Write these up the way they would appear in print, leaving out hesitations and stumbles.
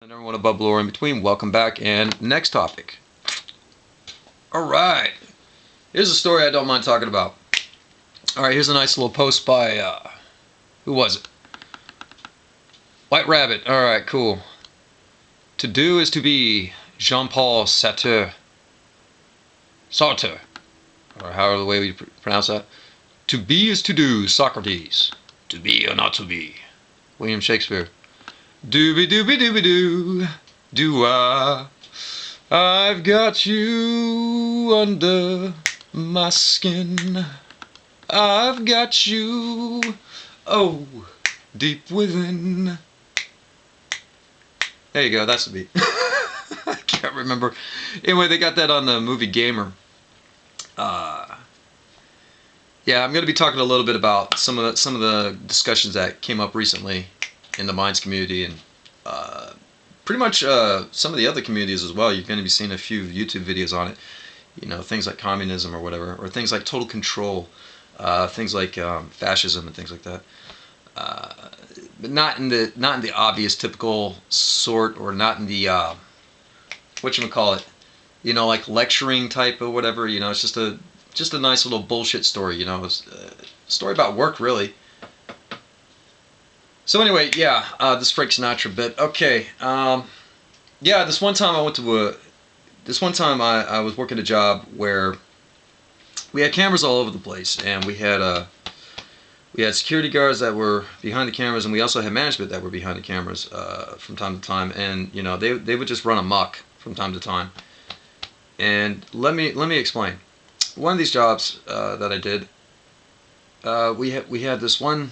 and everyone above, below, or in between, welcome back. And next topic. Alright, here's a story I don't mind talking about. Alright, here's a nice little post by, who was it? White Rabbit. Alright, cool. To do is to be. Jean-Paul Sartre. Sartre. Or however the way we pronounce that. To be is to do, Socrates. To be or not to be. William Shakespeare. Dooby dooby dooby doo. Do I've got you under my skin. I've got you, oh, deep within. There you go, that's the beat. I can't remember. Anyway, they got that on the movie Gamer. Yeah, I'm going to be talking a little bit about some of the discussions that came up recently in the Minds community, and pretty much some of the other communities as well. You're going to be seeing a few YouTube videos on it. You know, things like communism or whatever, or things like total control, things like fascism and things like that. But not in the obvious typical sort, or not in the whatchamacallit, you know, like lecturing type or whatever. You know, it's just a nice little bullshit story. You know, it's a story about work, really. So anyway, yeah, this Frank Sinatra bit. Okay, yeah, this one time I went to I was working a job where we had cameras all over the place, and we had security guards that were behind the cameras, and we also had management that were behind the cameras from time to time, and you know, they would just run amok from time to time. And let me explain. One of these jobs that I did, we had this one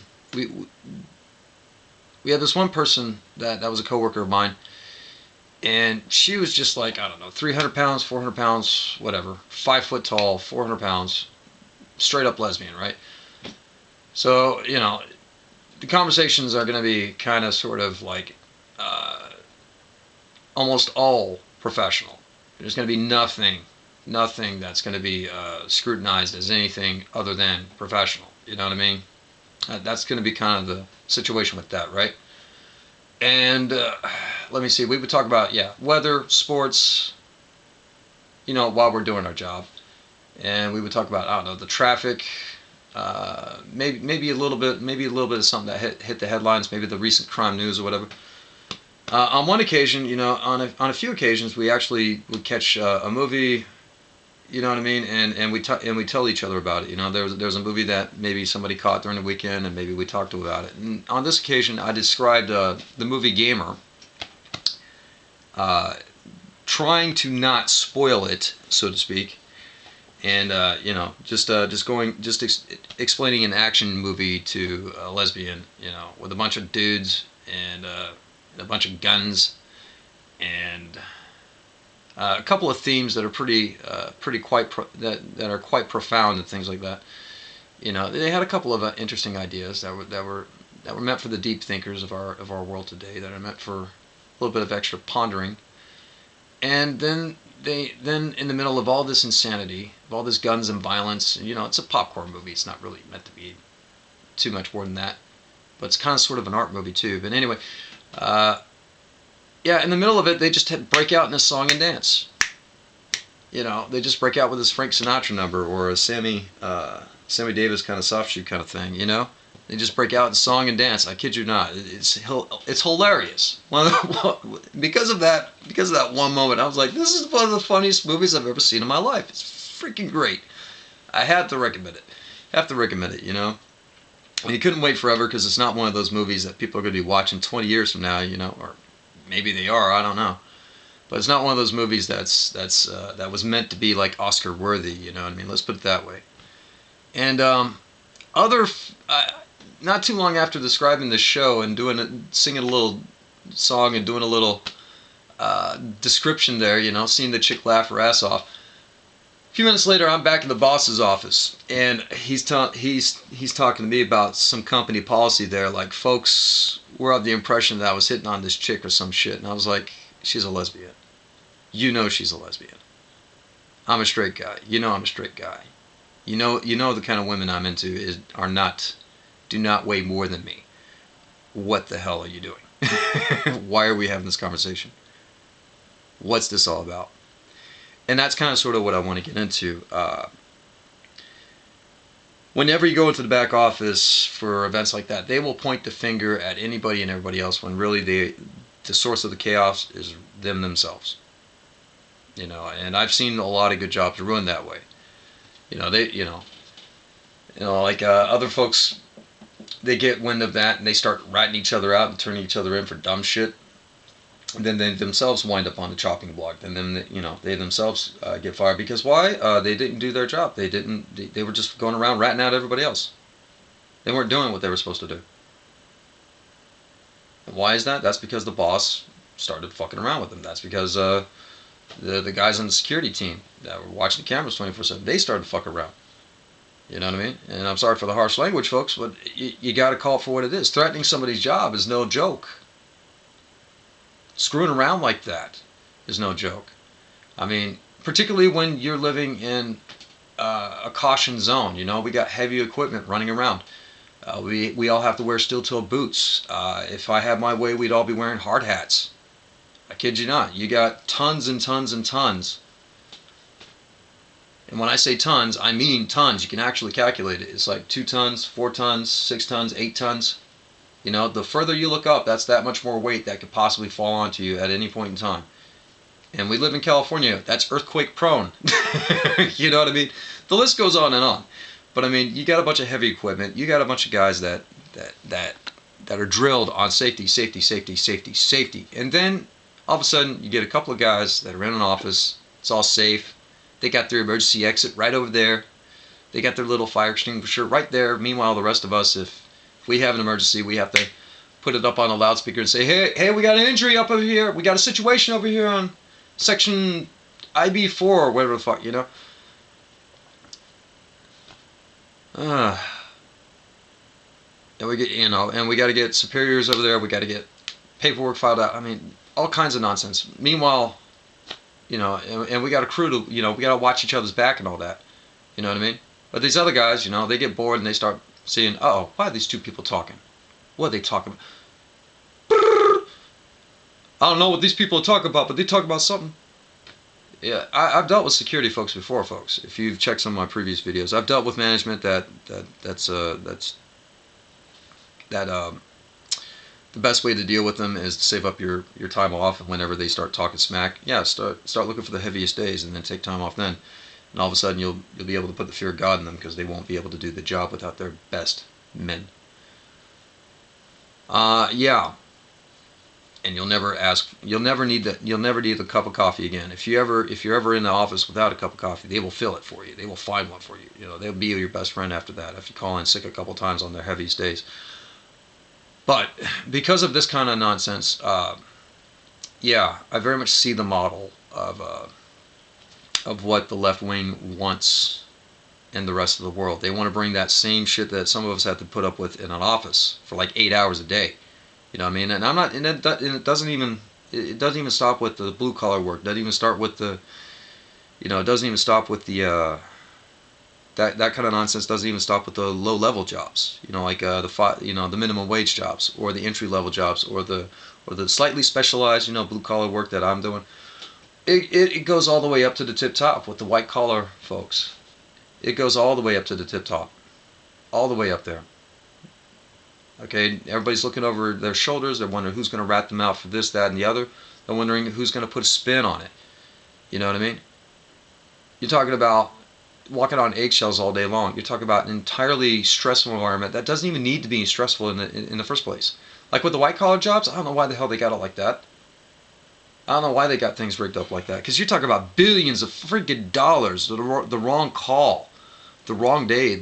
person that was a coworker of mine, and she was just like, I don't know, 300 pounds, 400 pounds, whatever, 5 foot tall, 400 pounds, straight up lesbian, right? So, you know, the conversations are going to be kind of sort of like almost all professional. There's going to be nothing that's going to be scrutinized as anything other than professional. You know what I mean? That's going to be kind of the situation with that, right? And let me see. We would talk about, yeah, weather, sports, you know, while we're doing our job. And we would talk about, I don't know, the traffic, maybe a little bit of something that hit the headlines, maybe the recent crime news or whatever. On one occasion, you know, on a few occasions, we actually would catch a movie. You know what I mean? And we tell each other about it. You know, there was a movie that maybe somebody caught during the weekend, and maybe we talked about it. And on this occasion, I described the movie Gamer, trying to not spoil it, so to speak, and you know, just explaining an action movie to a lesbian, you know, with a bunch of dudes and a bunch of guns and a couple of themes that are that are quite profound and things like that. You know, they had a couple of interesting ideas that were meant for the deep thinkers of our world today, that are meant for a little bit of extra pondering. And then in the middle of all this insanity, of all this guns and violence, you know, it's a popcorn movie. It's not really meant to be too much more than that, but it's kind of sort of an art movie too. But anyway. Yeah, in the middle of it, they just break out in a song and dance. You know, they just break out with this Frank Sinatra number, or a Sammy Davis kind of soft shoe kind of thing. You know, they just break out in song and dance. I kid you not, it's hilarious. Because of that one moment, I was like, this is one of the funniest movies I've ever seen in my life. It's freaking great. I have to recommend it. You know. And you couldn't wait forever, because it's not one of those movies that people are going to be watching 20 years from now, you know, or maybe they are, I don't know. But it's not one of those movies that was meant to be like Oscar worthy, you know what I mean? Let's put it that way. And not too long after describing the show and singing a little song and doing a little description there, you know, seeing the chick laugh her ass off. A few minutes later, I'm back in the boss's office, and he's talking to me about some company policy there. Like, folks were of the impression that I was hitting on this chick or some shit, and I was like, she's a lesbian. You know she's a lesbian. I'm a straight guy. You know I'm a straight guy. You know the kind of women I'm into do not weigh more than me. What the hell are you doing? Why are we having this conversation? What's this all about? And that's kind of sort of what I want to get into. Whenever you go into the back office for events like that, they will point the finger at anybody and everybody else when really the source of the chaos is them themselves. And I've seen a lot of good jobs ruined that way. Like other folks, they get wind of that and they start ratting each other out and turning each other in for dumb shit. And then they themselves wind up on the chopping block, and then they themselves get fired because why? They didn't do their job. They didn't. They were just going around ratting out everybody else. They weren't doing what they were supposed to do. And why is that? That's because the boss started fucking around with them. That's because the guys on the security team that were watching the cameras 24/7, they started to fuck around. You know what I mean? And I'm sorry for the harsh language, folks, but you got to call it for what it is. Threatening somebody's job is no joke. Screwing around like that is no joke. I mean, particularly when you're living in a caution zone. We got heavy equipment running around. We all have to wear steel-toe boots. If I had my way, we'd all be wearing hard hats. I kid you not. You got tons and tons and tons. And when I say tons, I mean tons. You can actually calculate it. It's like 2 tons, 4 tons, 6 tons, 8 tons. The further you look up, that's that much more weight that could possibly fall onto you at any point in time. And we live in California. That's earthquake prone. You know what I mean? The list goes on and on. But I mean, you got a bunch of heavy equipment. You got a bunch of guys that are drilled on safety, safety, safety, safety, safety. And then all of a sudden, you get a couple of guys that are in an office. It's all safe. They got their emergency exit right over there. They got their little fire extinguisher right there. Meanwhile, the rest of us, if we have an emergency, we have to put it up on a loudspeaker and say, hey, we got an injury up over here. We got a situation over here on section IB4 or whatever the fuck, And we get, and we got to get superiors over there. We got to get paperwork filed out. I mean, all kinds of nonsense. Meanwhile, and we got a crew to, we got to watch each other's back and all that. You know what I mean? But these other guys, they get bored and they start seeing, uh-oh, why are these two people talking? What are they talking about? I don't know what these people are talking about, but they talk about something. Yeah, I've dealt with security folks before, folks. If you've checked some of my previous videos, I've dealt with management the best way to deal with them is to save up your time off, and whenever they start talking smack, yeah, start looking for the heaviest days, and then take time off then. And all of a sudden you'll be able to put the fear of God in them because they won't be able to do the job without their best men. Yeah. And you'll never need a cup of coffee again. If you're ever in the office without a cup of coffee, they will fill it for you. They will find one for you. They'll be your best friend after that if you call in sick a couple times on their heaviest days. But because of this kind of nonsense, yeah, I very much see the model of what the left wing wants in the rest of the world. They want to bring that same shit that some of us have to put up with in an office for like 8 hours a day. You know what I mean? And I'm not, and it doesn't even stop with the blue collar work. It doesn't even start with the, it doesn't even stop with the that kind of nonsense. Doesn't even stop with the low level jobs. Like the minimum wage jobs, or the entry level jobs, or the slightly specialized blue collar work that I'm doing. It goes all the way up to the tip top with the white collar folks. It goes all the way up to the tip top, all the way up there. Okay, everybody's looking over their shoulders. They're wondering who's going to rat them out for this, that, and the other. They're wondering who's going to put a spin on it. You know what I mean? You're talking about walking on eggshells all day long. You're talking about an entirely stressful environment that doesn't even need to be stressful in the first place. Like with the white collar jobs, I don't know why the hell they got it like that. I don't know why they got things rigged up like that. Because you're talking about billions of freaking dollars, the wrong call, the wrong day,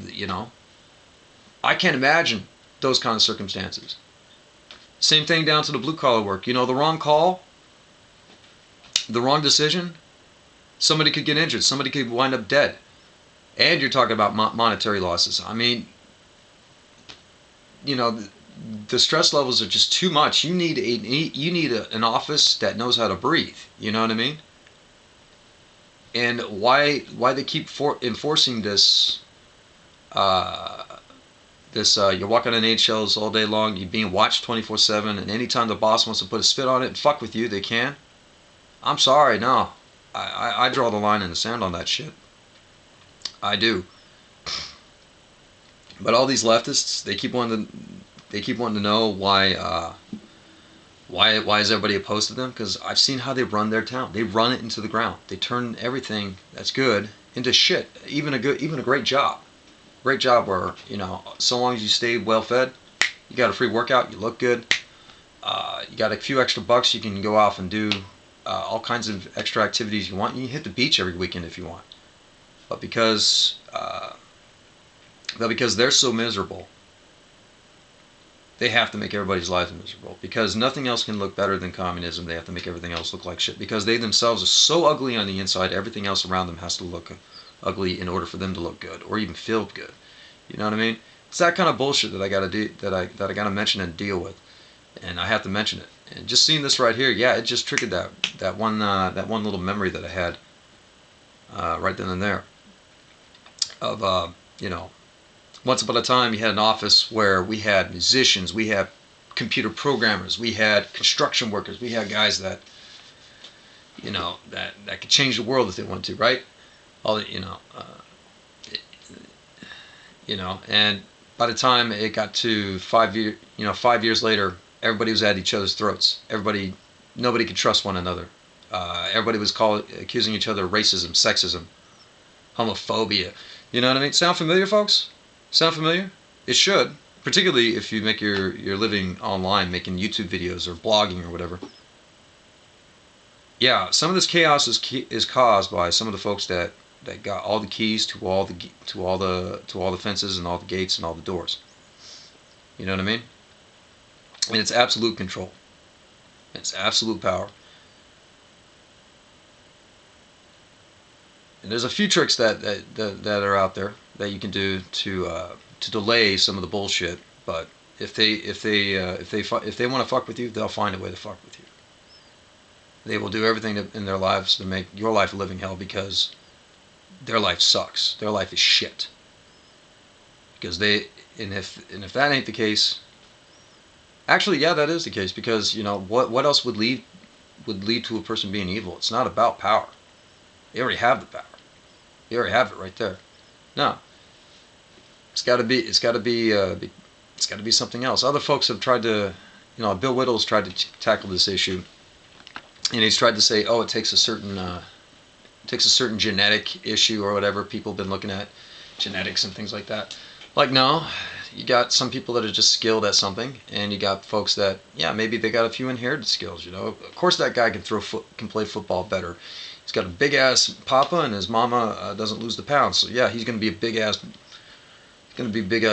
I can't imagine those kind of circumstances. Same thing down to the blue collar work. The wrong call, the wrong decision, somebody could get injured, somebody could wind up dead. And you're talking about monetary losses. I mean, the stress levels are just too much. You need an office that knows how to breathe. You know what I mean? And why they keep enforcing this You're walking on eggshells all day long. You're being watched 24/7, and anytime the boss wants to put a spit on it and fuck with you, they can. I'm sorry, no. I draw the line in the sand on that shit. I do. But all these leftists, they keep wanting to know why is everybody opposed to them? Because I've seen how they run their town. They run it into the ground. They turn everything that's good into shit. Even a great job. Great job where, so long as you stay well fed, you got a free workout, you look good, you got a few extra bucks, you can go off and do all kinds of extra activities you want. You can hit the beach every weekend if you want. But because they're so miserable, they have to make everybody's life miserable. Because nothing else can look better than communism. They have to make everything else look like shit. Because they themselves are so ugly on the inside, everything else around them has to look ugly in order for them to look good or even feel good. You know what I mean? It's that kind of bullshit that I gotta do, that I gotta mention and deal with, and I have to mention it. And just seeing this right here, yeah, it just triggered that one little memory that I had right then and there of once upon a time you had an office where we had musicians, we had computer programmers, we had construction workers, we had guys that that could change the world if they wanted to, right? All and by the time it got to 5 years later, everybody was at each other's throats. Nobody could trust one another. Everybody was accusing each other of racism, sexism, homophobia. You know what I mean? Sound familiar, folks? Sound familiar? It should, particularly if you make your living online, making YouTube videos or blogging or whatever. Yeah, some of this chaos is caused by some of the folks that got all the keys to all the fences and all the gates and all the doors. You know what I mean? And it's absolute control. It's absolute power. And there's a few tricks that are out there that you can do to delay some of the bullshit. But if they want to fuck with you, they'll find a way to fuck with you. They will do everything in their lives to make your life a living hell, because their life sucks. Their life is shit. Because if that ain't the case, actually, yeah, that is the case. Because what else would lead to a person being evil? It's not about power. They already have the power. They already have it right there. No, it's got to be something else. Other folks have tried to, Bill Whittle's tried to tackle this issue, and he's tried to say, oh, it takes a certain genetic issue or whatever. People have been looking at genetics and things like that. Like, no, you got some people that are just skilled at something, and you got folks that, yeah, maybe they got a few inherited skills. Of course, that guy can play football better. He's got a big ass papa, and his mama doesn't lose the pounds. So yeah, he's going to be a big ass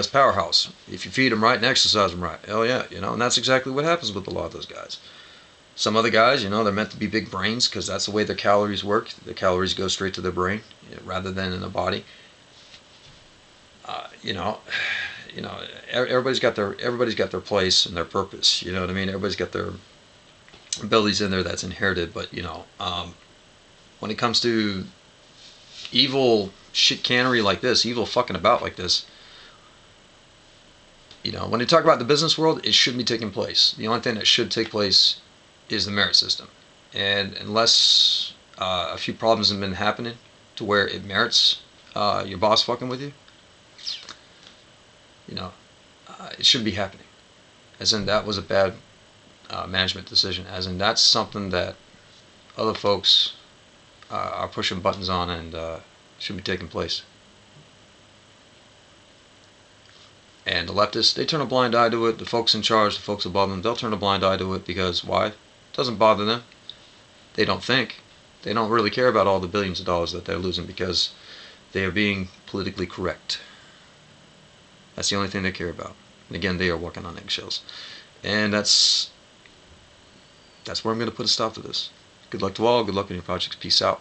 powerhouse if you feed him right and exercise him right. Hell yeah, and that's exactly what happens with a lot of those guys. Some other guys, they're meant to be big brains because that's the way their calories work. Their calories go straight to their brain rather than in the body. Everybody's got their place and their purpose. You know what I mean? Everybody's got their abilities in there that's inherited. But when it comes to evil shit-cannery like this, evil fucking about like this, when you talk about the business world, it shouldn't be taking place. The only thing that should take place is the merit system. And unless a few problems have been happening to where it merits your boss fucking with you, it shouldn't be happening. As in, that was a bad management decision. As in, that's something that other folks are pushing buttons on and should be taking place. And the leftists, they turn a blind eye to it. The folks in charge, the folks above them, they'll turn a blind eye to it because why? It doesn't bother them. They don't think. They don't really care about all the billions of dollars that they're losing because they are being politically correct. That's the only thing they care about. And again, they are walking on eggshells. And that's where I'm going to put a stop to this. Good luck to all. Good luck in your projects. Peace out.